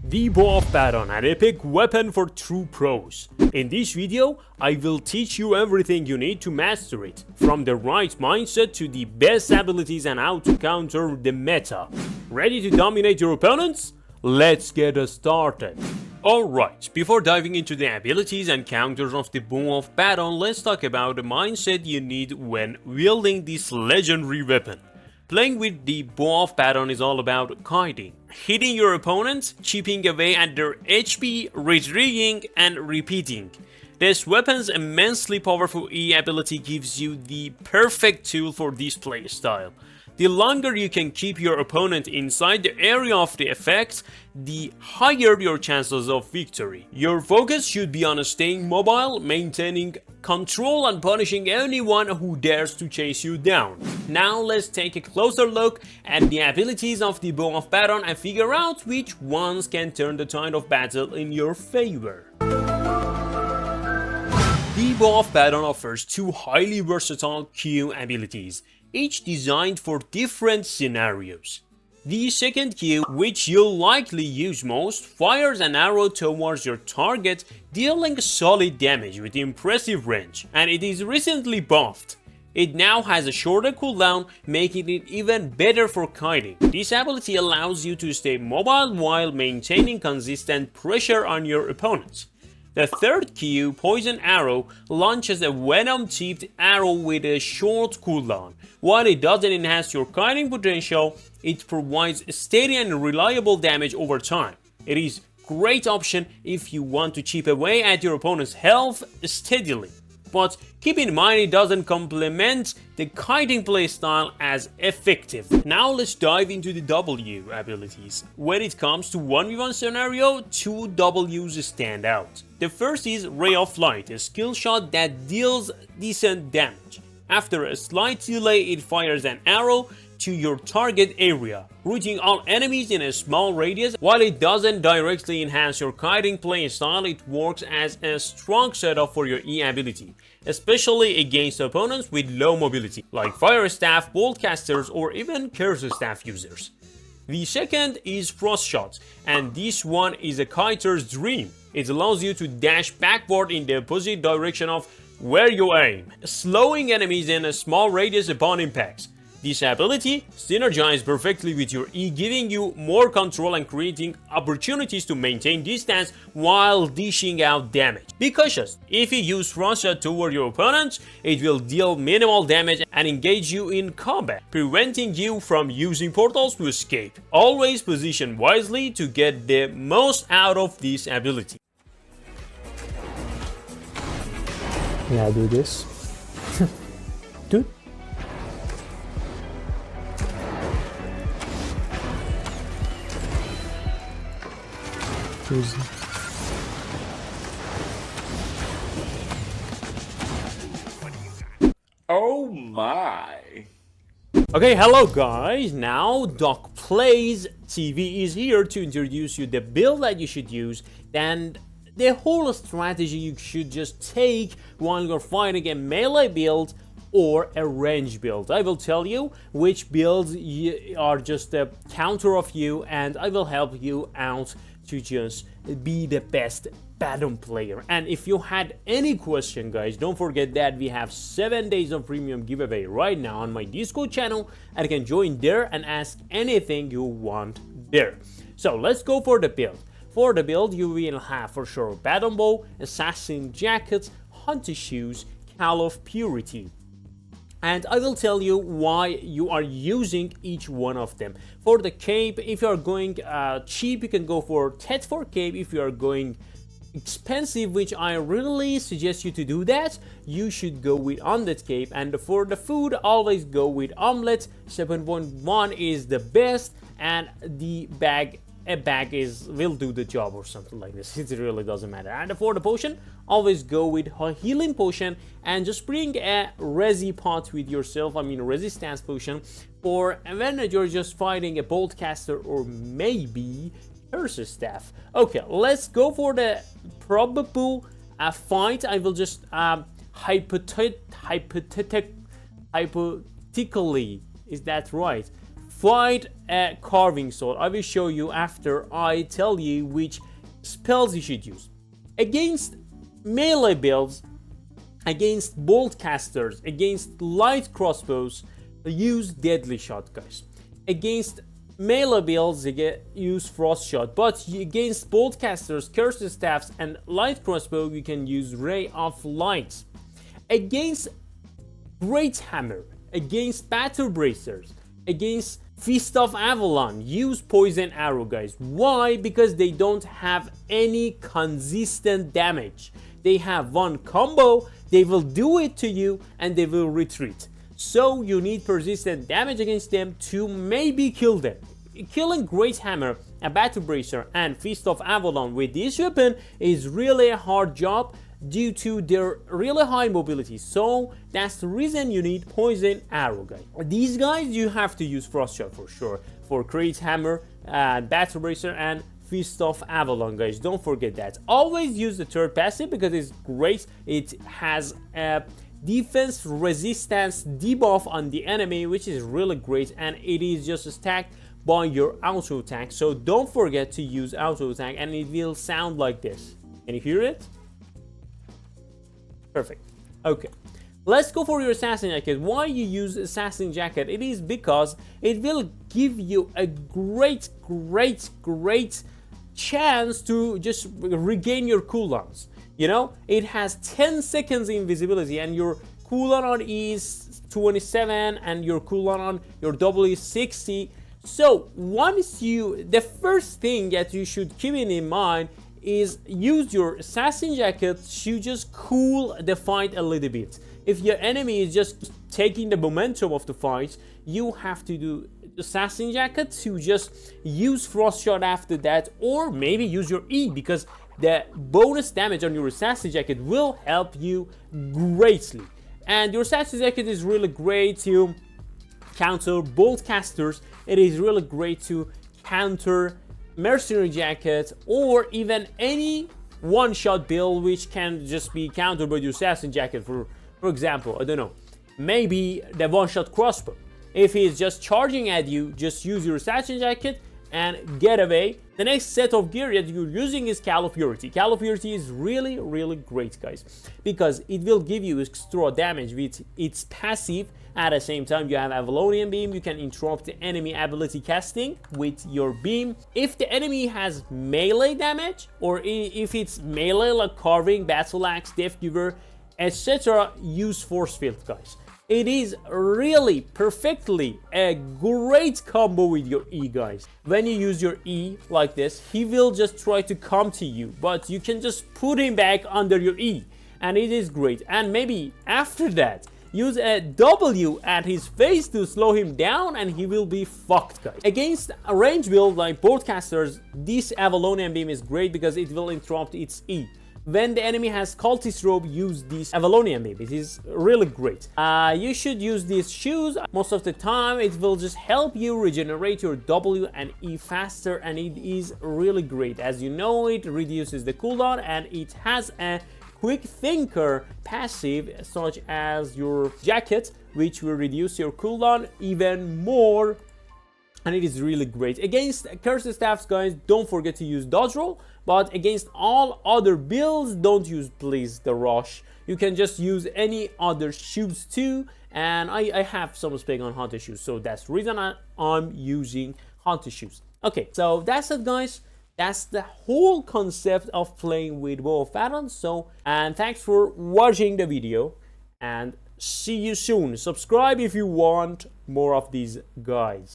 The Bow of Badon, an epic weapon for true pros. In this video, I will teach you everything you need to master it, from the right mindset to the best abilities and how to counter the meta. Ready to dominate your opponents? Let's get started. Alright, before diving into the abilities and counters of the Bow of Badon, let's talk about the mindset you need when wielding this legendary weapon. Playing with the Bow of Badon is all about kiting, hitting your opponents, chipping away at their HP, retreating, and repeating. This weapon's immensely powerful E ability gives you the perfect tool for this playstyle. The longer you can keep your opponent inside the area of the effect, the higher your chances of victory. Your focus should be on staying mobile, maintaining control, and punishing anyone who dares to chase you down. Now let's take a closer look at the abilities of the Bow of Badon and figure out which ones can turn the tide of battle in your favor. The Bow of Badon offers two highly versatile Q abilities, each designed for different scenarios. The second Q, which you'll likely use most, fires an arrow towards your target, dealing solid damage with impressive range, and it is recently buffed. It now has a shorter cooldown, making it even better for kiting. This ability allows you to stay mobile while maintaining consistent pressure on your opponents. The third Q, Poison Arrow, launches a venom-tipped arrow with a short cooldown. While it doesn't enhance your kiting potential, it provides steady and reliable damage over time. It is a great option if you want to chip away at your opponent's health steadily. But keep in mind it doesn't complement the kiting playstyle as effective. Now let's dive into the W abilities. When it comes to 1v1 scenario, two Ws stand out. The first is Ray of Light, a skill shot that deals decent damage. After a slight delay, it fires an arrow to your target area, routing all enemies in a small radius. While it doesn't directly enhance your kiting playstyle, it works as a strong setup for your E ability, especially against opponents with low mobility, like Fire Staff, Bolt Casters, or even Curse Staff users. The second is Frost Shot, and this one is a kiter's dream. It allows you to dash backward in the opposite direction of where you aim, slowing enemies in a small radius upon impact. This ability synergizes perfectly with your E, giving you more control and creating opportunities to maintain distance while dishing out damage. Be cautious. If you use Frost Shot toward your opponent, it will deal minimal damage and engage you in combat, preventing you from using portals to escape. Always position wisely to get the most out of this ability. Yeah, do this. Dude. Easy. Oh my! Okay, hello guys, now Doc Plays TV is here to introduce you the build that you should use and the whole strategy you should just take while you're fighting a melee build or a range build. I will tell you which builds are just a counter of you, and I will help you out to just be the best Badon player. And if you had any question, guys, don't forget that we have 7 days of premium giveaway right now on my Discord channel, and you can join there and ask anything you want there. So let's go for the build. For the build, you will have for sure Badon Bow, Assassin Jacket, Hunter Shoes, Call of Purity. And I will tell you why you are using each one of them. For the cape, if you are going cheap, you can go for Tet for cape. If you are going expensive, which I really suggest you to do that, you should go with Undead cape. And for the food, always go with Omelette. 7.1 is the best, and the bag. A bag will do the job or something like this. It really doesn't matter. And for the potion, always go with a healing potion and just bring a resi pot with yourself. I mean resistance potion for when you're just fighting a bolt caster or maybe Curse Staff. Okay, let's go for the probable fight. I will just hypothetically, is that right? fight a carving sword. I will show you after I tell you which spells you should use. Against melee builds, against bolt casters, against light crossbows, use deadly shot, guys. Against melee builds, use frost shot, but against bolt casters, cursed staffs, and light crossbow, you can use ray of light. Against great hammer, against battle bracers, against Fist of Avalon, use poison arrow, guys. Why? Because they don't have any consistent damage. They have one combo, they will do it to you and they will retreat. So you need persistent damage against them to maybe kill them. Killing Great Hammer, a Battle Bracer, and Fist of Avalon with this weapon is really a hard job due to their really high mobility. So that's the reason you need Poison Arrow, guys. These guys you have to use Frost Shot for sure. For Great Hammer, Battle Bracer, and Fist of Avalon, guys. Don't forget that. Always use the third passive because it's great. It has a defense resistance debuff on the enemy, which is really great, and it is just stacked by your auto attack. So don't forget to use auto attack, and it will sound like this. Can you hear it? Perfect. Okay, let's go for your assassin jacket. Why you use assassin jacket? It is because it will give you a great chance to just regain your cooldowns. You know, it has 10 seconds invisibility, and your cooldown on E is 27, and your cooldown on your W is 60. So once the first thing that you should keep in mind is use your assassin jacket to just cool the fight a little bit. If your enemy is just taking the momentum of the fight, you have to do assassin jacket to just use frost shot after that, or maybe use your E, because the bonus damage on your assassin jacket will help you greatly. And your assassin jacket is really great to counter bolt casters. It is really great to counter mercenary jacket, or even any one-shot build which can just be countered by your assassin jacket. For example, I don't know, maybe the one-shot crossbow. If he's just charging at you, just use your assassin jacket and get away. The next set of gear that you're using is Call of Purity. Call of Purity is really great, guys, because it will give you extra damage with its passive. At the same time, you have Avalonian Beam. You can interrupt the enemy ability casting with your beam. If the enemy has melee damage, or if it's melee like carving, battle axe, death giver, etc., use force field, guys. It is really perfectly a great combo with your E, guys. When you use your E like this, he will just try to come to you, but you can just put him back under your E, and it is great. And maybe after that, use a W at his face to slow him down, and he will be fucked, guys. Against a range build like Boardcasters, this Avalonian Beam is great because it will interrupt its E. When the enemy has Cultist Robe, use this Avalonian Beam. It is really great. You should use these shoes. Most of the time, it will just help you regenerate your W and E faster, and it is really great. As you know, it reduces the cooldown, and it has a Quick Thinker passive such as your jacket, which will reduce your cooldown even more, and it is really great. Against cursed staffs, guys, don't forget to use dodge roll, but against all other builds, don't use, please, the rush. You can just use any other shoes too, and I have some spec on hunter shoes, so that's the reason I'm using hunter shoes. Okay, so that's it, guys. That's the whole concept of playing with Bow of Badon. So, and thanks for watching the video, and see you soon. Subscribe if you want more of these guys.